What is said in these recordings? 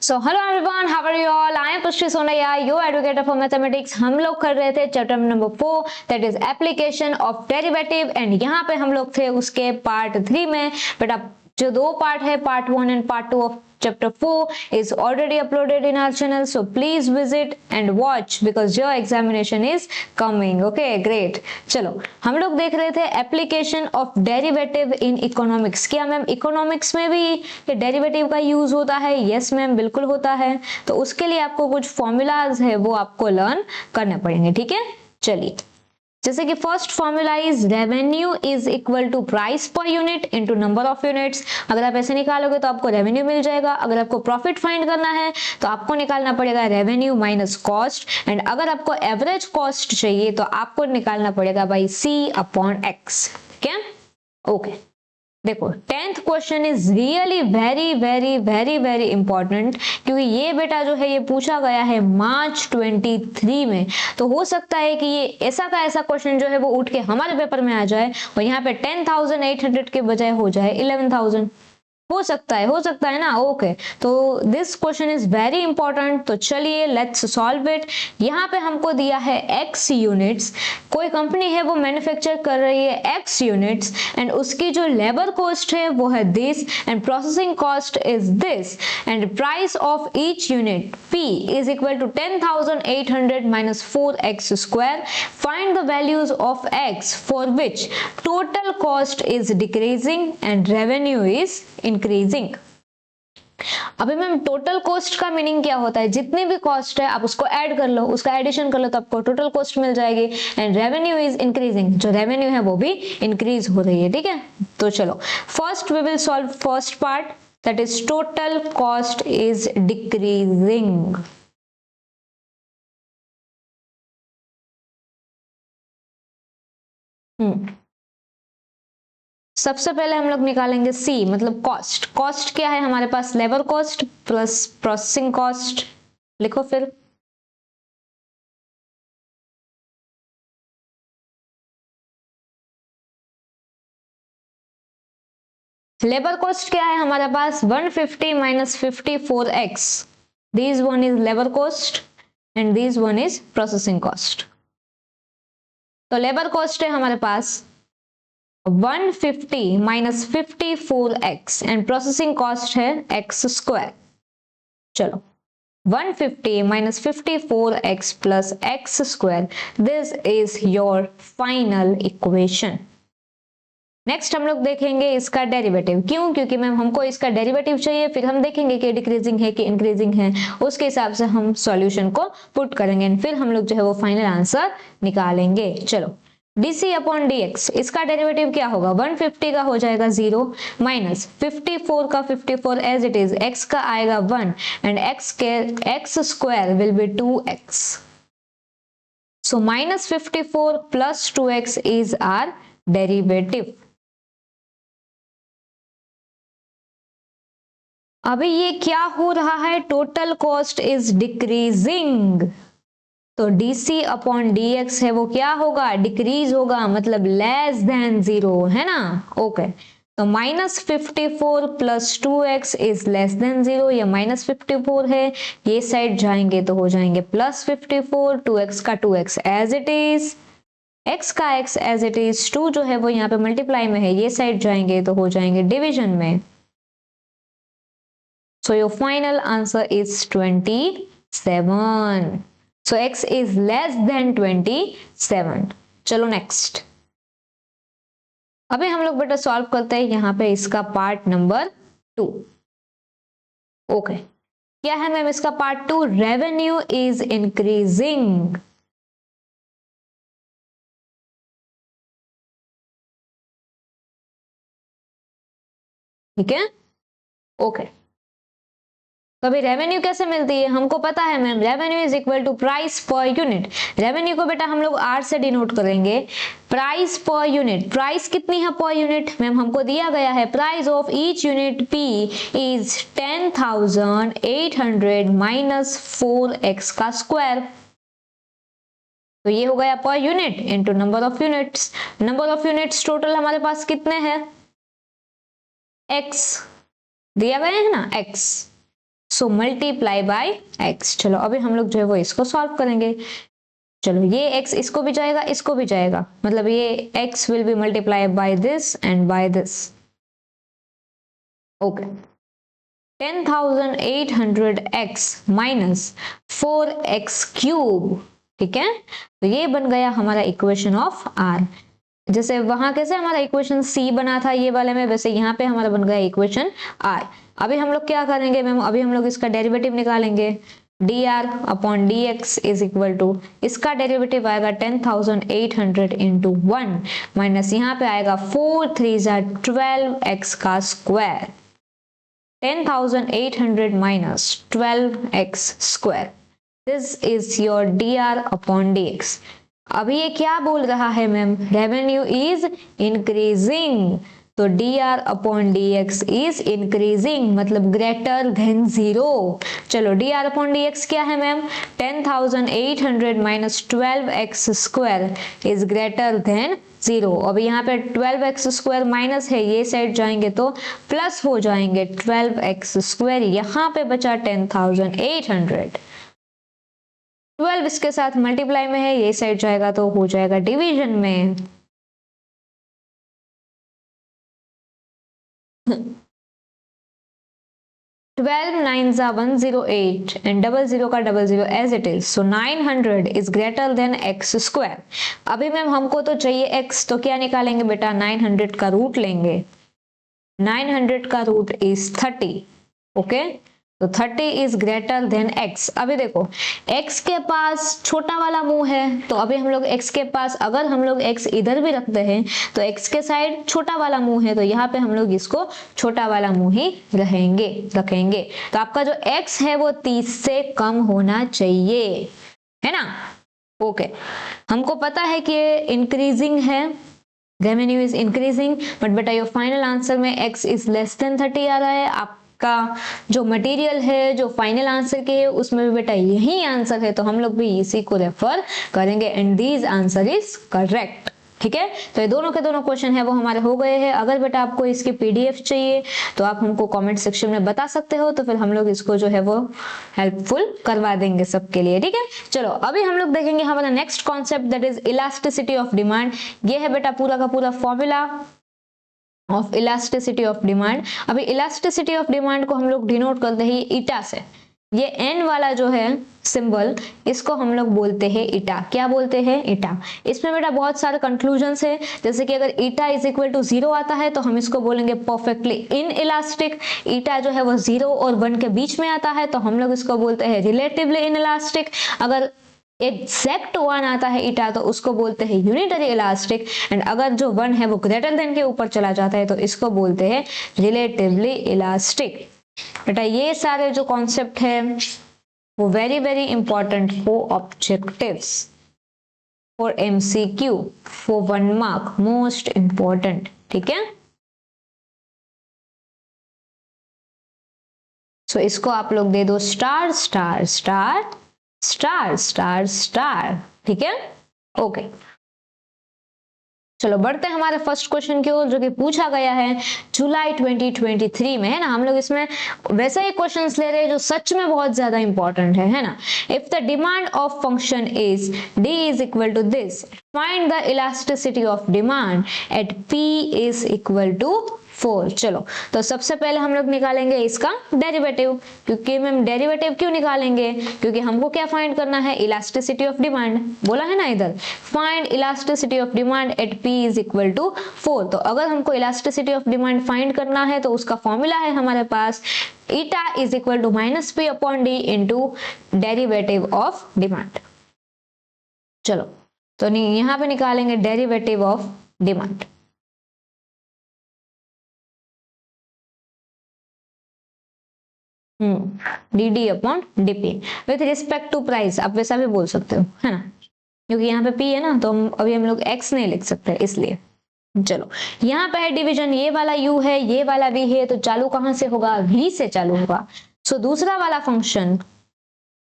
So hello everyone, how are you all? I am Pushti Sonaiya, your advocator for mathematics. हम लोग कर रहे थे chapter number 4 that is application of derivative and यहाँ पे हम लोग थे उसके पार्ट 3 में। बेटा जो दो पार्ट है, part 1 and part 2 of chapter 4 is already uploaded in our channel, so please visit and watch because your examination is coming. Okay, great. चलो हम लोग देख रहे थे application of derivative in economics. क्या मैम इकोनॉमिक्स में भी ये डेरिवेटिव का यूज होता है? यस मैम, बिल्कुल होता है। तो उसके लिए आपको कुछ फॉर्मूलाज है वो आपको लर्न करने पड़ेंगे, ठीक है। चलिए, जैसे कि first formula is revenue is equal to price per unit into number of units. अगर आप ऐसे निकालोगे तो आपको रेवेन्यू मिल जाएगा। अगर आपको प्रॉफिट फाइंड करना है तो आपको निकालना पड़ेगा रेवेन्यू माइनस कॉस्ट, एंड अगर आपको एवरेज कॉस्ट चाहिए तो आपको निकालना पड़ेगा बाई सी अपॉन एक्स। ठीक है, ओके। देखो 10th question is really very very very very important, क्योंकि ये बेटा जो है ये पूछा गया है मार्च 23 में। तो हो सकता है कि ये ऐसा का ऐसा क्वेश्चन जो है वो उठ के हमारे पेपर में आ जाए और यहाँ पे 10,800 के बजाय हो जाए 11,000। हो सकता है ना। ओके, तो this question is very important. तो चलिए लेट्स सॉल्व इट। यहाँ पे हमको दिया है x यूनिट्स। कोई कंपनी है वो मैन्युफैक्चर कर रही है x यूनिट्स एंड उसकी जो लेबर कॉस्ट है वो है this and processing cost is this and price of each unit p is equal to 10,800 minus 4x square. Find the values of x for which total cost is decreasing and revenue is increasing. अभी ma'am total cost का meaning क्या होता है? जितनी भी cost है आप उसको ऐड कर लो, उसका एडिशन कर लो तो आपको टोटल कॉस्ट मिल जाएगी। एंड रेवेन्यू इज इंक्रीजिंग, जो रेवेन्यू है वो भी इंक्रीज हो रही है, ठीक है। तो चलो first we will solve first part, that is total cost is decreasing. सबसे पहले हम लोग निकालेंगे C, मतलब कॉस्ट। कॉस्ट क्या है हमारे पास? Labour cost plus processing cost. लिखो फिर। लेबर कॉस्ट क्या है हमारे पास? 150 minus 54x। This one is labour cost and this one is processing cost. तो लेबर कॉस्ट है हमारे पास 150 minus 54x and processing cost है x स्क्वायर। चलो 150 minus 54x plus x square. This is your final equation. Next हम लोग देखेंगे इसका डेरिवेटिव। क्यों? क्योंकि मैम हमको इसका डेरिवेटिव चाहिए, फिर हम देखेंगे कि डिक्रीजिंग है कि इंक्रीजिंग है, उसके हिसाब से हम सॉल्यूशन को पुट करेंगे एंड फिर हम लोग जो है वो फाइनल आंसर निकालेंगे। चलो dc अपॉन dx, इसका डेरिवेटिव क्या होगा? 150 का हो जाएगा 0 माइनस 54 का 54 एज इट इज, x का आएगा 1 and x square will be 2x। So minus 54 plus 2x is our derivative. अभी ये क्या हो रहा है? टोटल कॉस्ट इज डिक्रीजिंग, तो dc अपॉन dx है वो क्या होगा? डिक्रीज होगा, मतलब लेस देन 0, है ना। ओके, तो minus 54 plus 2x is less than 0। ये माइनस 54 है, ये साइड जाएंगे तो हो जाएंगे प्लस 54, 2x का 2x as it is, x का x एज इट इज, 2 जो है वो यहाँ पे मल्टीप्लाई में है, ये साइड जाएंगे तो हो जाएंगे डिविजन में। So your final answer is 27। So x is less than 27. चलो नेक्स्ट। अभी हम लोग बेटा सॉल्व करते हैं यहाँ पे इसका पार्ट नंबर 2। ओके, क्या है मैम इसका पार्ट 2? Revenue is increasing. ठीक है, ओके। तो अभी रेवेन्यू कैसे मिलती है? हमको पता है ma'am, revenue is equal to price per unit. Revenue को बेटा हम लोग R से डिनोट करेंगे। प्राइस पर यूनिट, प्राइस कितनी है पर यूनिट? मैम हमको दिया गया है price of each unit P is 10,800 minus 4x का स्क्वायर। तो ये हो गया पर unit into number of units. Number of units total हमारे पास कितने हैं? x दिया गया है ना, x। So multiply by x। चलो अभी हम लोग जो है वो इसको सॉल्व करेंगे। चलो ये x इसको भी जाएगा, इसको भी जाएगा, मतलब ये x will be multiply by this and by this. Okay, 10,800x minus 4x cube, ठीक है। तो ये बन गया हमारा इक्वेशन ऑफ r। जैसे वहां कैसे हमारा इक्वेशन c बना था ये वाले में, वैसे यहाँ पे हमारा बन गया इक्वेशन r। अभी हम लोग क्या करेंगे मैम, अभी हम लोग इसका डेरिवेटिव निकालेंगे। dr upon dx is equal to, इसका डेरिवेटिव आएगा 10,800 इंटू 1 माइनस यहाँ पे आएगा 4 3 12x का square. 10,800 minus 12x square. This is your dr upon dx। अभी ये क्या बोल रहा है मैम, रेवेन्यू इज इंक्रीजिंग, तो dr upon dx is increasing, मतलब ग्रेटर देन 0। चलो dr अपॉन dx क्या है ma'am, 10,800 minus 12x square is greater than 0। अब यहाँ पे 12x स्क्वायर माइनस है, ये साइड जाएंगे तो प्लस हो जाएंगे 12x स्क्वायर, यहाँ पे बचा 10,800। 12 इसके साथ मल्टीप्लाई में है, ये साइड जाएगा तो हो जाएगा डिवीजन में। 12 9s are 108 and 00 का 00 as it is, so 900 is greater than x square। अभी मैम हमको तो चाहिए x, तो क्या निकालेंगे बेटा, 900 का रूट लेंगे। 900 का रूट इज 30, ओके, तो 30 इज ग्रेटर देन x। अभी देखो x के पास छोटा वाला मुंह है, तो अभी हम लोग x के पास, अगर हम लोग x इधर भी रखते हैं तो x के साइड छोटा वाला मुंह है, तो यहाँ पे हम लोग इसको छोटा वाला मुंह ही रखेंगे। तो आपका जो x है वो 30 से कम होना चाहिए, है ना। ओके, हमको पता है कि इंक्रीजिंग है, रेवेन्यू इज इंक्रीजिंग, बट बेटा योर फाइनल आंसर में x इज लेस देन 30 आ रहा है। आपका जो मटेरियल है, जो फाइनल आंसर के है, उसमें भी बेटा यही आंसर है, तो हम लोग भी इसी को रेफर करेंगे and this answer is correct, ठीक है। तो ये दोनों के दोनों क्वेश्चन है वो हमारे हो गए हैं। अगर बेटा आपको इसकी पीडीएफ चाहिए तो आप हमको कमेंट सेक्शन में बता सकते हो, तो फिर हम लोग इसको जो है वो हेल्पफुल करवा देंगे सबके लिए, ठीक है। चलो अभी हम लोग देखेंगे हमारा next concept, that is elasticity of demand. ये है बेटा पूरा का पूरा formula of elasticity of demand. अभी इलास्टिसिटी ऑफ डिमांड को हम लोग डिनोट करते हैं ईटा से। ये एन वाला जो है सिंबल, इसको हम लोग बोलते हैं ईटा। क्या बोलते हैं, ईटा। इसमें बेटा बहुत सारे कंक्लूजन्स है, जैसे कि अगर ईटा इज इक्वल टू 0 आता है तो हम इसको बोलेंगे परफेक्टली इन इलास्टिक। ईटा जो है वो 0 और 1 के बीच में आता है तो हम लोग इसको बोलते हैं रिलेटिवली इन इलास्टिक। अगर एग्जैक्ट 1 आता है ईटा तो उसको बोलते हैं यूनिटरी इलास्टिक, एंड अगर जो 1 है वो ग्रेटर देन के ऊपर चला जाता है तो इसको बोलते हैं रिलेटिवली इलास्टिक। बेटा ये सारे जो कॉन्सेप्ट है वो very very important for objectives, for MCQ, for 1 mark, most important, ठीक है। सो इसको आप लोग दे दो star star star star star star, ठीक है। ओके, चलो बढ़ते हैं हमारे फर्स्ट क्वेश्चन की ओर, जो कि पूछा गया है जुलाई 2023 में, है ना। हम लोग इसमें वैसे ही क्वेश्चंस ले रहे हैं जो सच में बहुत ज्यादा इंपॉर्टेंट है ना। If the demand of function is d is equal to this, find the elasticity of demand at p is equal to 4। चलो तो सबसे पहले हम लोग निकालेंगे इसका डेरिवेटिव, क्योंकि मैम डेरिवेटिव क्यों निकालेंगे, क्योंकि हमको क्या फाइंड करना है, इलास्टिसिटी ऑफ डिमांड। बोला है ना इधर, find elasticity of demand at p is equal to 4। तो अगर हमको इलास्टिसिटी ऑफ डिमांड फाइंड करना है तो उसका फॉर्मूला है हमारे पास eta is equal to minus p upon d into derivative of demand. चलो तो यहाँ पे निकालेंगे derivative of demand. dd upon dp with respect to price, आप वैसा भी बोल सकते हो, है ना, क्योंकि यहाँ पे p है ना, तो अभी हम लोग x नहीं लिख सकते इसलिए। चलो यहाँ पे है डिवीजन, ये वाला u है, ये वाला v है, तो चालू कहाँ से होगा, v से चालू होगा। सो दूसरा वाला फंक्शन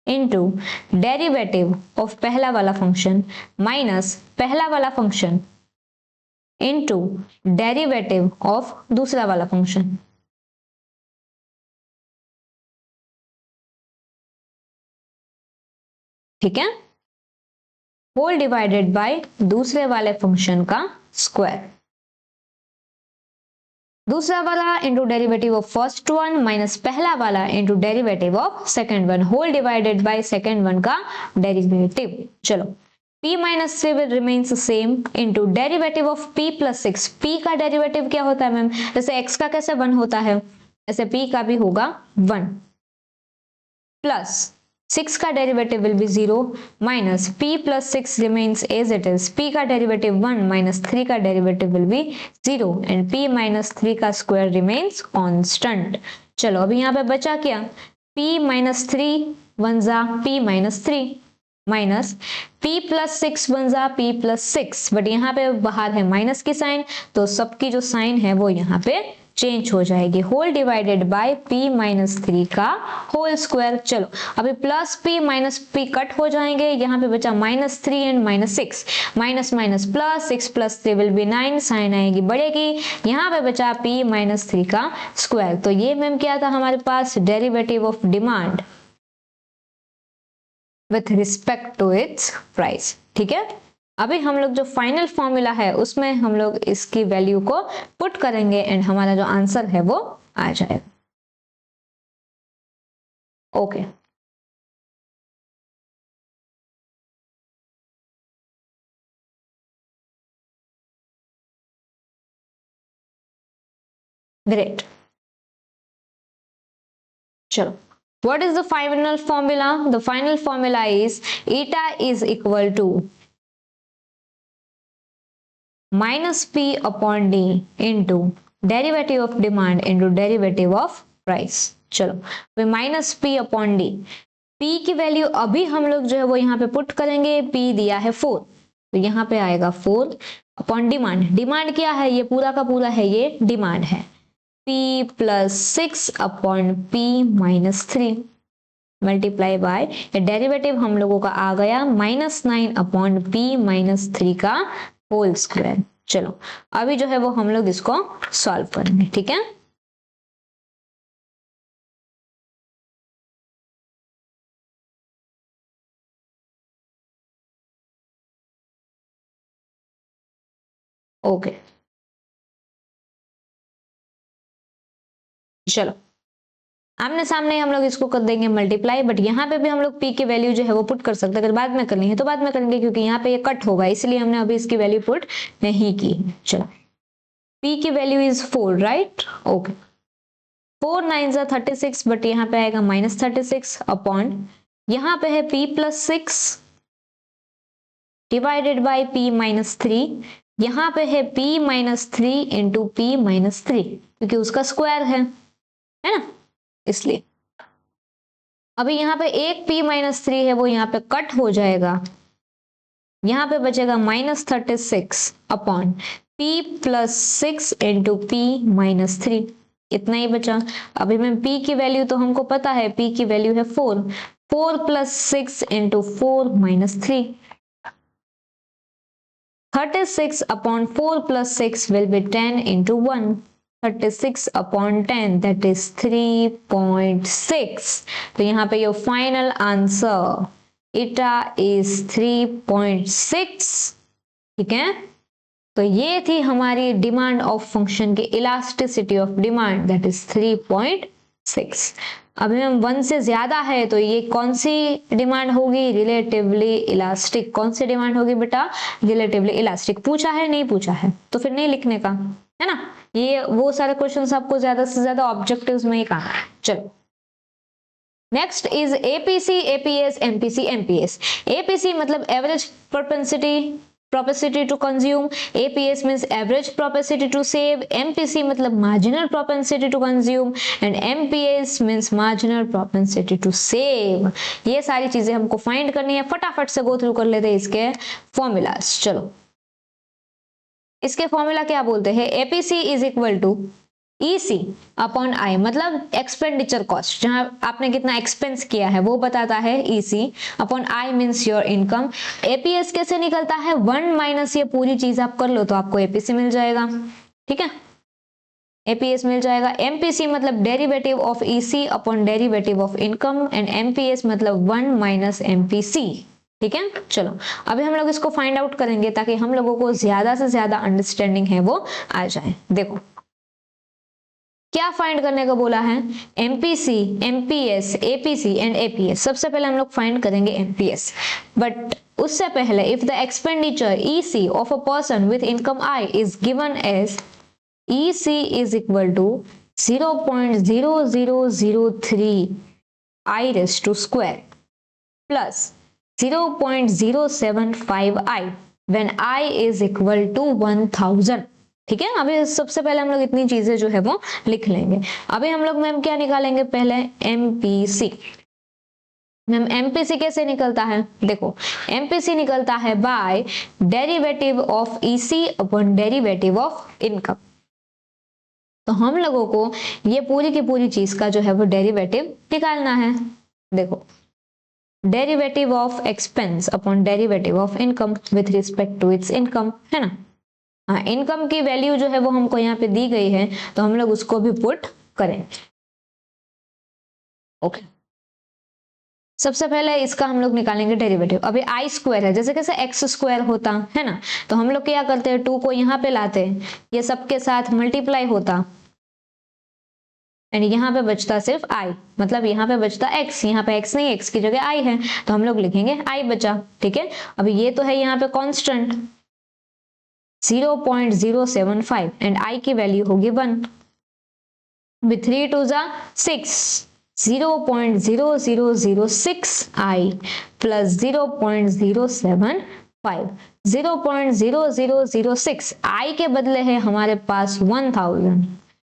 इनटू डेरिवेटिव ऑफ पहला वाला फंक्शन माइनस पहला वाला फंक्शन इनटू डेरिवेटिव ऑफ दूसरा वाला फंक्शन। ठीक है, होल डिवाइडेड बाय दूसरे वाले फंक्शन का स्क्वायर, दूसरा वाला into derivative of first one minus पहला वाला into derivative of second one, whole divided by second one का डेरिवेटिव। चलो p minus 3 will remains same into derivative of p plus 6, p का डेरिवेटिव क्या होता है मैम, जैसे x का कैसे 1 होता है ऐसे p का भी होगा 1, प्लस 6 का derivative will be 0 minus p plus 6 remains as it is, p का डेरिवेटिव 1 माइनस 3 का derivative will be 0 and p minus 3 का स्क्वायर रिमेन्स कांस्टेंट। चलो अभी यहाँ पे बचा क्या, p माइनस 3 वन जा p minus 3 minus p plus 6 one जा p प्लस 6, बट यहाँ पे बाहर है माइनस की साइन तो सबकी जो साइन है वो यहाँ पे चेंज हो जाएगी, whole divided by p minus 3 का होल स्क्वायर। चलो अभी plus p minus p cut हो जाएंगे, यहाँ पे बचा minus 3 and minus 6, minus minus plus 6 plus 3 will be 9, sign आएगी बढ़ेगी, यहाँ पे बचा p माइनस 3 का स्क्वायर। तो ये मैम क्या था हमारे पास, derivative of demand with respect to its price. ठीक है, अभी हम लोग जो फाइनल फॉर्मूला है उसमें हम लोग इसकी वैल्यू को पुट करेंगे एंड हमारा जो आंसर है वो आ जाएगा। Okay great. चलो what is the final formula, the final formula is eta is equal to minus p upon d into derivative of demand into derivative of price। चलो अभी minus p upon d, p की value अभी हम लोग जो है वो यहाँ पे पुट करेंगे, p दिया है 4 तो यहाँ पे आएगा 4 अपॉन डिमांड, डिमांड क्या है ये पूरा का पूरा है ये डिमांड है, p plus 6 upon p minus 3 multiply by derivative हम लोगों का आ गया माइनस 9 अपॉन p माइनस 3 का होल स्क्वायर। चलो अभी जो है वो हम लोग इसको सॉल्व करेंगे। ठीक है, ओके चलो आमने सामने हम लोग इसको कर देंगे मल्टीप्लाई, बट यहाँ पे भी हम लोग p की वैल्यू जो है वो पुट कर सकते हैं, अगर बाद में करनी है तो बाद में करेंगे क्योंकि यहाँ पे ये कट होगा इसलिए हमने अभी इसकी वैल्यू पुट नहीं की। चलो p की वैल्यू इज 4 राइट, ओके 4 9 जा 36 बट यहाँ पे आएगा माइनस 36 अपॉन यहाँ पे है p plus 6 divided by p minus 3, यहाँ पे है p minus 3 into p minus 3 क्योंकि उसका स्क्वायर है ना इसलिए। अभी यहाँ पे एक p माइनस 3 है वो यहाँ पे कट हो जाएगा, यहाँ पे बचेगा minus 36 upon p plus 6 into p minus 3, इतना ही बचा। अभी मैं p की वैल्यू तो हमको पता है, p की वैल्यू है 4, 4 plus 6 into 4 minus 3, 36 upon 4 plus 6 will be 10 into 1, 36 upon 10 that is 3.6। तो यहाँ पे योर फाइनल आंसर इटा इज 3.6। ठीक है, तो ये थी हमारी डिमांड ऑफ फंक्शन की elasticity of demand that is 3.6। अभी हम 1 से ज्यादा है तो ये कौन सी डिमांड होगी, रिलेटिवली इलास्टिक। कौन सी डिमांड होगी बेटा, रिलेटिवली इलास्टिक। पूछा है नहीं पूछा है तो फिर नहीं लिखने का है ना, ये वो सारे क्वेश्चंस आपको ज्यादा से ज्यादा ऑब्जेक्टिव्स में ही काम है। चलो next is APC, APS, MPC, MPS. APC मतलब average propensity to consume, APS means average propensity to save, MPC मतलब marginal propensity to consume and MPS means marginal propensity to save। ये सारी चीजें हमको फाइंड करनी है, फटाफट से गो थ्रू कर लेते हैं इसके फॉर्मूलाज। चलो इसके फॉर्मूला क्या बोलते हैं, APC is equal to EC upon I मतलब एक्सपेंडिचर कॉस्ट, जहां आपने कितना एक्सपेंस किया है वो बताता है EC upon I means your income. APS कैसे निकलता है, 1 माइनस ये पूरी चीज आप कर लो तो आपको APC मिल जाएगा। ठीक है, APS मिल जाएगा। MPC मतलब derivative of EC upon derivative of income and MPS मतलब 1 माइनस MPC। ठीक है। चलो अभी हम लोग इसको फाइंड आउट करेंगे ताकि हम लोगों को ज्यादा से ज्यादा अंडरस्टैंडिंग है वो आ जाए। देखो क्या फाइंड करने को बोला है, MPC, MPS, APC and APS. सबसे पहले हम लोग फाइंड करेंगे एमपीएस, बट उससे पहले if the expenditure EC of a person with income I is given as EC is equal to 0.0003 I raise to square plus 0.075 I when I is equal to 1000। ठीक है, अभी सबसे पहले हम लोग इतनी चीजें जो है वो लिख लेंगे। अभी हम लोग मैम क्या निकालेंगे, पहले एमपीसी। मैम एमपीसी कैसे निकलता है, देखो एमपीसी निकलता है by derivative of EC upon derivative of income. तो हम लोगों को ये पूरी की पूरी चीज का जो है वो डेरिवेटिव निकालना है। देखो derivative of expense upon derivative of income with respect to its income, है ना। हाँ, इनकम की वैल्यू जो है वो हमको यहाँ पे दी गई है तो हम लोग उसको भी पुट करें। ओके, सबसे पहले इसका हम लोग निकालेंगे डेरिवेटिव। अभी आई स्क्वायर है, जैसे कैसे एक्स स्क्वायर होता है ना, तो हम लोग क्या करते हैं, 2 को यहाँ पे लाते हैं, ये सबके साथ मल्टीप्लाई होता एंड यहाँ पे बचता सिर्फ आई, मतलब यहाँ पे बचता x, यहाँ पे x नहीं, x की जगह i है तो हम लोग लिखेंगे i बचा। ठीक है, अभी ये तो है यहाँ पे कांस्टेंट 0.075 एंड i की वैल्यू होगी 1, with 3 to 6, 0.0006 i plus 0.075, 0.0006 i के बदले है हमारे पास 1000,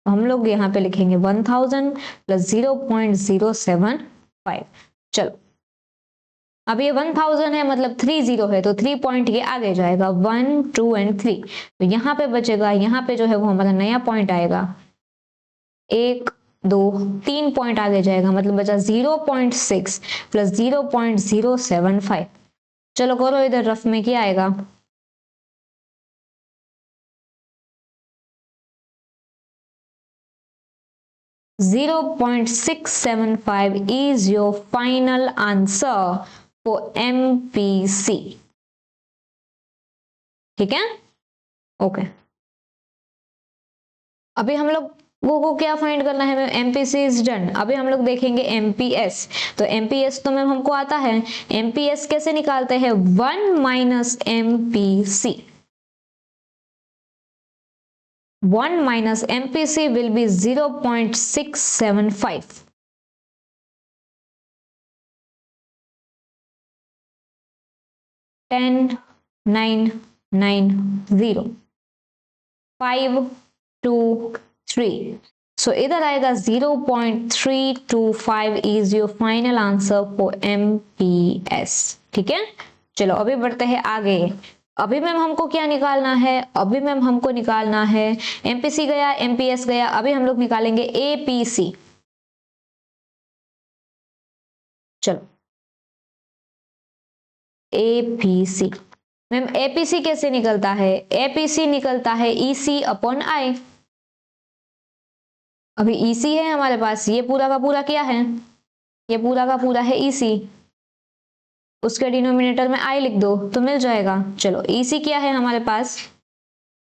तो हम लोग यहाँ पे लिखेंगे 1000 प्लस 0.075। चलो अब ये 1000 है मतलब 30 है तो 3 पॉइंट ये आगे जाएगा, 1 2 एंड 3, तो यहाँ पे बचेगा, यहाँ पे जो है वो हमारा नया पॉइंट आएगा, 1 2 3 पॉइंट आगे जाएगा, मतलब बचा 0.6 प्लस 0.075। चलो करो इधर रफ में क्या आएगा, (0.675) is your final answer for MPC। ठीक है, ओके। अभी हम लोग को क्या फाइंड करना है मैम, एमपीसी इज डन। अभी हम लोग देखेंगे एमपीएस। तो एमपीएस तो मैम हमको आता है, एमपीएस कैसे निकालते हैं, 1 minus MPC, 1 minus MPC will be 0.675. (10 9 9 0 5 2 3). So इधर आएगा 0.325 is your final answer for MPS। ठीक है, चलो अभी बढ़ते हैं आगे। अभी मैम हमको क्या निकालना है, अभी मैम हमको निकालना है, एमपीसी गया, एमपीएस गया, अभी हम लोग निकालेंगे एपीसी। चलो एपीसी, मैम एपीसी कैसे निकलता है, एपीसी निकलता है ईसी अपॉन आई। अभी ईसी है हमारे पास, ये पूरा का पूरा क्या है, ये पूरा का पूरा है ईसी, उसके डिनोमिनेटर में आई लिख दो तो मिल जाएगा। चलो ईसी क्या है हमारे पास,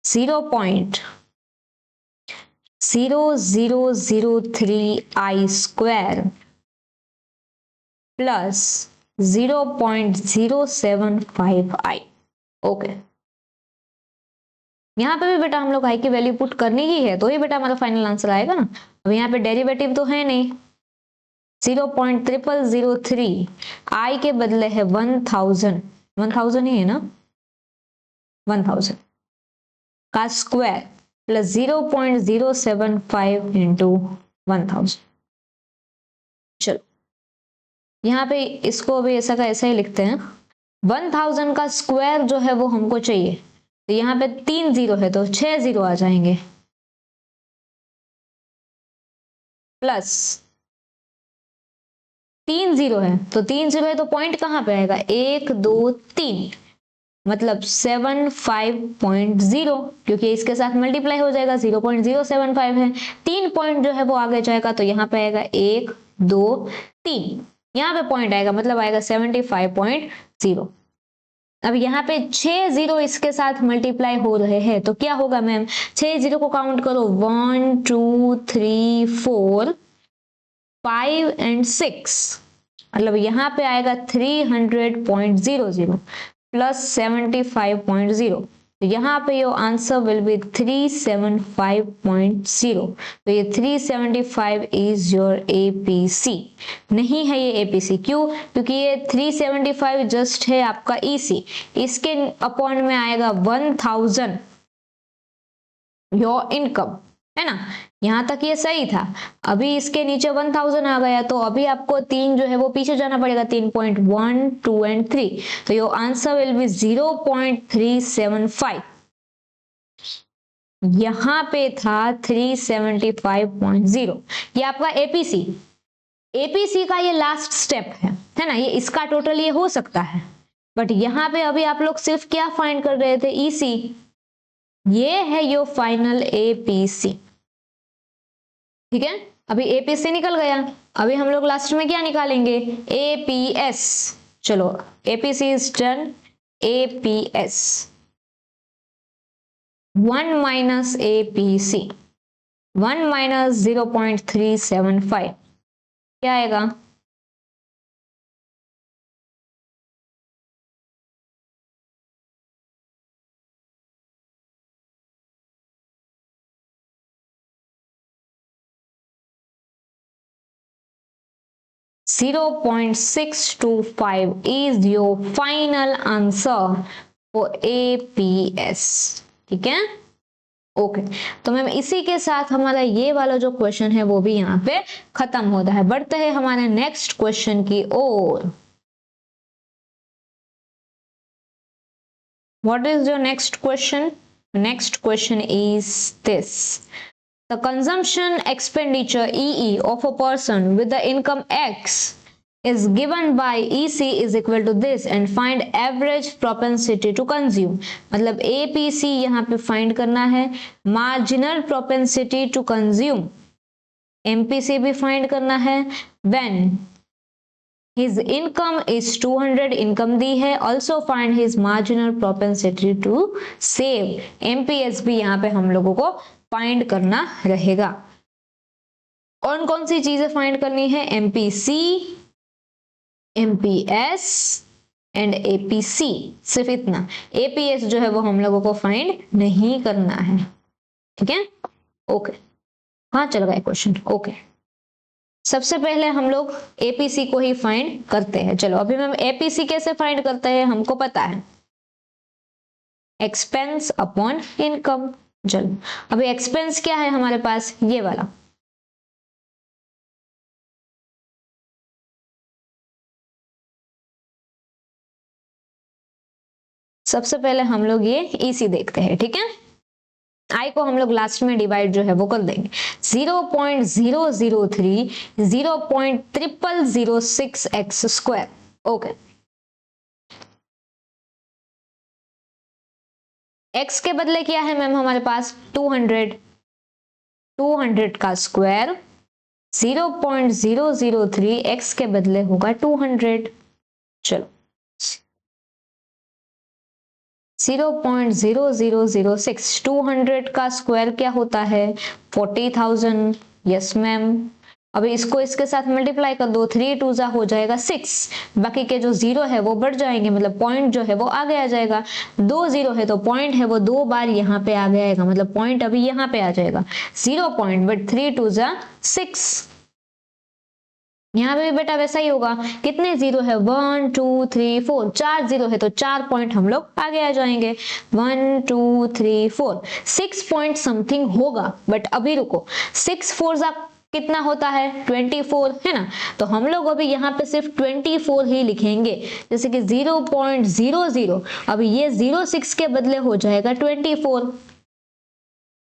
0.0003 आई स्क्वायर प्लस 0.075 आई। ओके, यहाँ पे भी बेटा हम लोग आई की वैल्यू पुट करनी ही है, तो ही बेटा हमारा फाइनल आंसर आएगा ना। अब यहाँ पे डेरिवेटिव तो है नहीं, 0.0003 आई के बदले है 1000, 1000 ही है ना, 1000 का स्क्वायर प्लस 0.075 इंटू 1000। चलो यहाँ पे इसको भी ऐसा का ऐसा ही लिखते हैं, 1000 का स्क्वायर जो है वो हमको चाहिए, तो यहाँ पे 3 0 है तो 6 0 आ जाएंगे, प्लस 3 0 है तो 3 0 है तो पॉइंट कहाँ पे आएगा, 1 2 3, मतलब 75.0, क्योंकि इसके साथ मल्टीप्लाई हो जाएगा, 0.075 है, 3 पॉइंट जो है वो आगे जाएगा, तो यहाँ पे आएगा 1 2 3, यहाँ पे पॉइंट आएगा मतलब आएगा 75.0। अब यहाँ पे 6 जीरो इसके साथ मल्टीप्लाई हो रहे हैं तो क्या होगा मैम, 6 जीरो को काउंट करो, 1 2 3 4 5 एंड 6, मतलब यहाँ पे आएगा 300.00 प्लस 75.0, तो यहाँ पे योर आंसर विल बी 375.0। तो ये 375 इज योर APC। नहीं है ये APC, क्यों? क्योंकि ये 375 जस्ट है आपका EC, इसके अपॉन में आएगा 1000 योर इनकम, है ना। यहां तक ये सही था, अभी इसके नीचे 1000 आ गया तो अभी आपको 3 जो है वो पीछे जाना पड़ेगा, 3.1 2 एंड 3, तो योर आंसर विल बी 0.375। यहां पे था 375.0, ये आपका APC का ये लास्ट स्टेप है ना, ये इसका टोटल ये हो सकता है, बट यहाँ पे अभी आप लोग सिर्फ क्या फाइंड कर रहे थे, EC, ये है योर फाइनल APC, ठीक है। अभी APC निकल गया, अभी हम लोग लास्ट में क्या निकालेंगे, APS। चलो APC is done, APS 1 minus APC 1 minus 0.375 क्या आएगा, .625 is your final answer for APS, ठीक है। ओके तो मैम इसी के साथ हमारा ये वाला जो क्वेश्चन है वो भी यहाँ पे खत्म होता है। बढ़ते हैं हमारे नेक्स्ट क्वेश्चन की ओर। What is your next question? Next question is this. The consumption expenditure EE of a person with the income X is given by EC is equal to this and find average propensity to consume। मतलब APC यहाँ पे find करना है, marginal propensity to consume MPC भी find करना है, when his income is 200, income दी है, also find his marginal propensity to save MPS भी यहाँ पे हम लोगों को फाइंड करना रहेगा। कौन कौन सी चीजें फाइंड करनी है, MPC, MPS एंड APC, सिर्फ इतना। APS जो है वो हम लोगों को फाइंड नहीं करना है, ठीक है। ओके हाँ चल गया क्वेश्चन। ओके सबसे पहले हम लोग APC को ही फाइंड करते हैं। चलो अभी मैम APC कैसे फाइंड करते हैं हमको पता है, एक्सपेंस अपॉन इनकम। चलो अभी एक्सपेंस क्या है हमारे पास, ये वाला, सबसे पहले हम लोग ये EC देखते हैं, ठीक है। I को हम लोग लास्ट में डिवाइड जो है वो कर देंगे, 0.003 0.0006 x स्क्वायर। ओके x के बदले क्या है मैम हमारे पास 200 का स्क्वायर 0.003 x के बदले होगा 200। चलो 0.0006 200 का स्क्वायर क्या होता है 40,000। यस मैम अभी इसको इसके साथ मल्टीप्लाई कर दो, 3 2 जा हो जाएगा 6, बाकी के जो जीरो है वो बढ़ जाएंगे, मतलब पॉइंट जो है वो आगे आ जाएगा। 2 जीरो है तो पॉइंट है वो 2 बार यहाँ पे आगे आएगा, मतलब पॉइंट अभी यहाँ पे आ जाएगा 0 पॉइंट, बट 3 2 जा 6। यहाँ पे भी बेटा वैसा ही होगा, कितने जीरो है 1 2 3 4, 4 जीरो है तो 4 पॉइंट हम लोग आगे आ जाएंगे, 1 2 3 4, 6 पॉइंट समथिंग होगा, बट अभी रुको 6 4 जा कितना होता है 24, है ना। तो हम लोग अभी यहाँ पे सिर्फ 24 ही लिखेंगे, जैसे कि 0.00, अभी ये 06 के बदले हो जाएगा 24,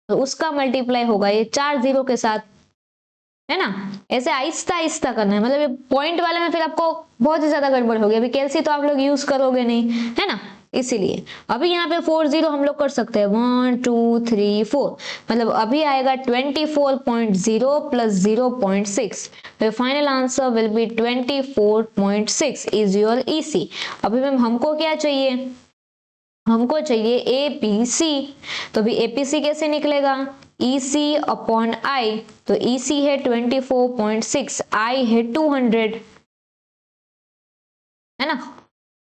तो उसका मल्टीप्लाई होगा ये 4 जीरो के साथ, है ना। ऐसे आहिस्ता आहिस्ता करना है, मतलब ये पॉइंट वाले में फिर आपको बहुत ही ज्यादा गड़बड़ होगी। अभी कैलसी तो आप लोग यूज करोगे नहीं, है ना, इसीलिए अभी यहाँ पे 40 हम लोग कर सकते हैं 1 2 3 4, मतलब अभी आएगा 24.0 प्लस 0.6, तो final answer will be 24.6 is your EC. अभी मैम हमको क्या चाहिए, हमको चाहिए एपीसी, तो अभी एपीसी कैसे निकलेगा, ईसी अपॉन आई, तो ईसी है 24.6, आई है 200, है ना।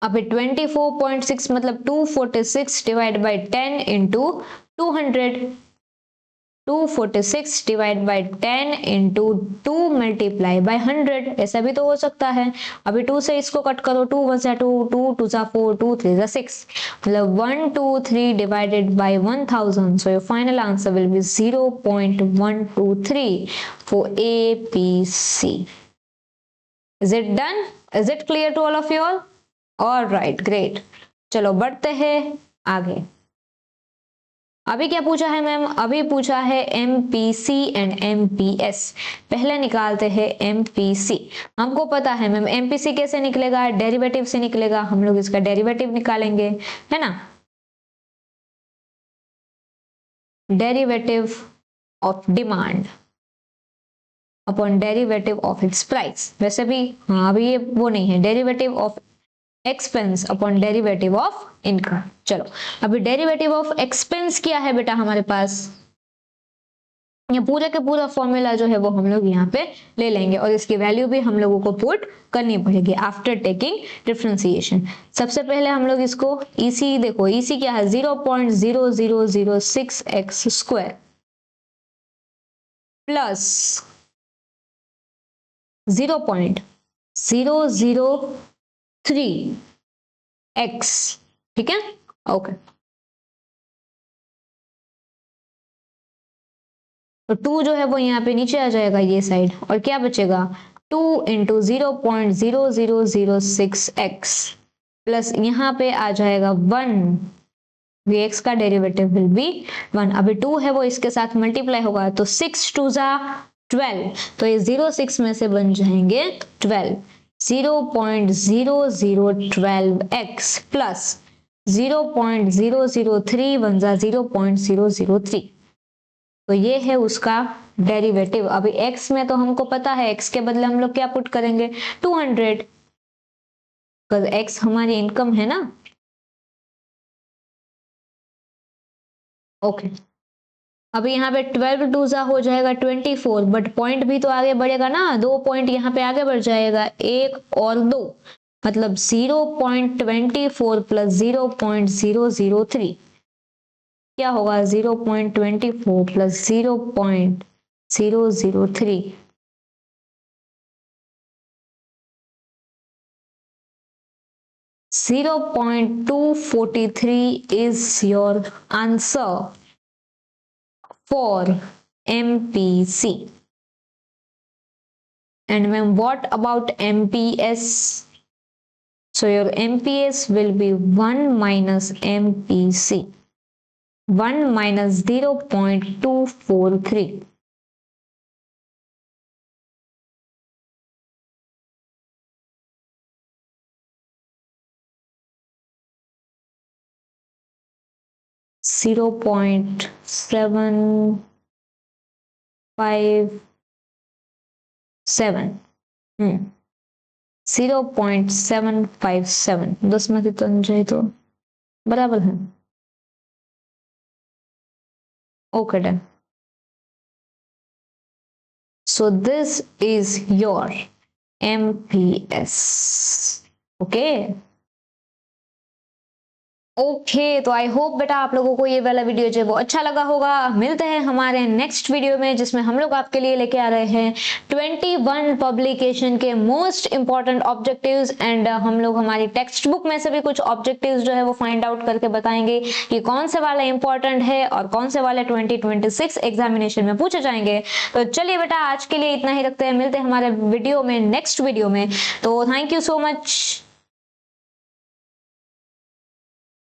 अभी 24.6 मतलब 246 divide by 10 into 200, 246 divide by 10 into 2 multiply by 100, ऐसा भी तो हो सकता है। अभी 2 से इसको कट करो, 2 1 जा 2, 2 2 जा 4, 2 3 जा 6, मतलब 1 2 3 divided by 1000, so your final answer will be 0.123 for APC। Is it done? Is it clear to all of you all? All right, great. चलो बढ़ते हैं आगे। अभी क्या पूछा है मैम, अभी पूछा है MPC एंड MPS। पहले निकालते हैं MPC। हमको पता है मैम MPC कैसे निकलेगा, डेरिवेटिव से निकलेगा, हम लोग इसका डेरिवेटिव निकालेंगे, है ना। Derivative of demand upon derivative of its price, वैसे भी हाँ अभी ये वो नहीं है, derivative of expense upon derivative of income. चलो अभी डेरिवेटिव ऑफ एक्सपेंस क्या है बेटा हमारे पास, ये पूरे के पूरा फॉर्मूला जो है वो हम लोग यहाँ पे ले लेंगे और इसकी वैल्यू भी हम लोगों को पुट करनी पड़ेगी आफ्टर टेकिंग डिफरेंशिएशन। सबसे पहले हम लोग इसको ईसी, देखो ईसी क्या है 0.0006 स्क्वायर प्लस 0.003x, ठीक है, ओके। तो 2 जो है वो यहाँ पे नीचे आ जाएगा ये साइड, और क्या बचेगा 2 इंटू 0.0006x प्लस यहाँ पे आ जाएगा 1, vx का डेरिवेटिव विल बी 1। अभी 2 है वो इसके साथ मल्टीप्लाई होगा, तो 6 2 जा 12, तो ये 0.6 में से बन जाएंगे 12, 0.0012x प्लस 0.003 बन जा 0.003, तो ये है उसका डेरिवेटिव। अभी x में तो हमको पता है, x के बदले हम लोग क्या पुट करेंगे 200, बिकॉज x हमारी इनकम है ना, ओके। अभी यहाँ पे 12 2 जा हो जाएगा 24, बट पॉइंट भी तो आगे बढ़ेगा ना, 2 पॉइंट यहाँ पे आगे बढ़ जाएगा, 1 और 2, मतलब 0.24 प्लस 0.003 क्या होगा 0.24 plus 0.003, .243 is your answer for MPC. And ma'am, what about MPS? So your MPS will be 1 minus MPC, 1 minus 0.243. .757 0.757, 10 में से तो जाए तो बराबर है, okay done. So this is your MPS, okay? Okay तो आई होप बेटा आप लोगों को ये वाला वीडियो जो है वो अच्छा लगा होगा। मिलते हैं हमारे नेक्स्ट वीडियो में, जिसमें हम लोग आपके लिए लेके आ रहे हैं 21 पब्लिकेशन के मोस्ट इंपॉर्टेंट ऑब्जेक्टिव्स, एंड हम लोग हमारी टेक्स्ट बुक में से भी कुछ ऑब्जेक्टिव्स जो है वो फाइंड आउट करके बताएंगे कि कौन से वाला इंपॉर्टेंट है और कौन से वाले 2026 एग्जामिनेशन में पूछे जाएंगे। तो चलिए बेटा आज के लिए इतना ही रखते हैं, मिलते हैं हमारे वीडियो में, नेक्स्ट वीडियो में। तो thank you so much.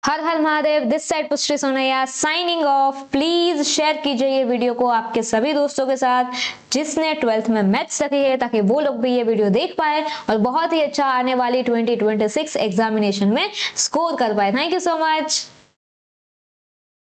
Her her Mahadev, this side पुष्टि Sonaiya signing off. Please share कीजिए ये वीडियो को आपके सभी दोस्तों के साथ जिसने 12th में मैथ्स रखी है, ताकि वो लोग भी ये वीडियो देख पाए और बहुत ही अच्छा आने वाली 2026 एग्जामिनेशन में स्कोर कर पाए। Thank you so much.